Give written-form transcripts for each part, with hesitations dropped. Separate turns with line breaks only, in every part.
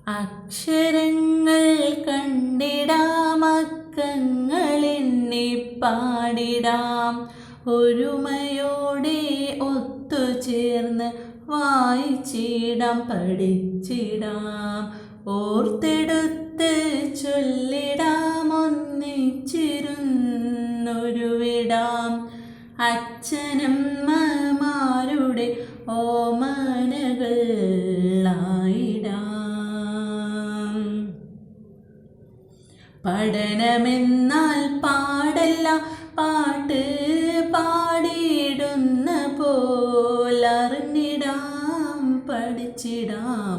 അക്ഷരങ്ങൾ കണ്ടിടാം, അക്കങ്ങളെണ്ണി പാടിടാം. ഒരുമയോടെ ഒത്തുചേർന്ന് വായിച്ചിടാം, പഠിച്ചിടാം. ഓർത്തെടുത്ത് ചൊല്ലിടാം, ഒന്നിച്ചിരുന്നൊരുവിടാം. അച്ഛനമ്മമാരുടെ ഓമനകൾ ആയിടാം. പഠനമെന്നാൽ പാടല്ല, പാട്ട് പാടിയിടുന്ന പോലറിഞ്ഞിടാം, പഠിച്ചിടാം.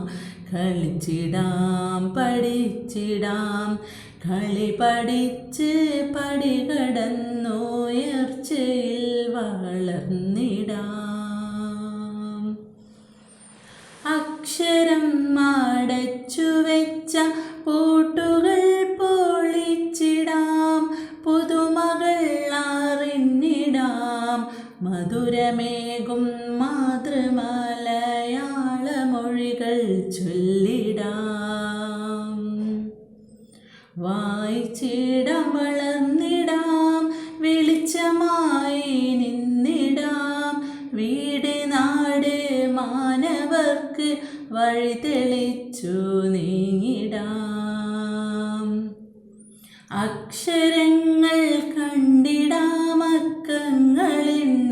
കളിച്ചിടാം, പഠിച്ചിടാം. കളി പഠിച്ച് പടികടന്നുയർച്ചയിൽ വളർന്നിടാം. അക്ഷരം അടച്ചു വെച്ച പൂട്ടുകൾ പൊളിച്ചിടാം, പുതുമകൾ അറിഞ്ഞിടാം. മധുരമേകും മാതൃമലയാള മൊഴികൾ ചൊല്ലിടാം. വായിച്ചിടാം, വളർന്നിടാം, വെളിച്ചമായി നിന്നിടാം. വീട് നാട് മാനവർക്ക് വഴി തെളിച്ചു നീങ്ങിടാം. അക്ഷരങ്ങൾ കണ്ടിടാം, അക്കങ്ങളിൽ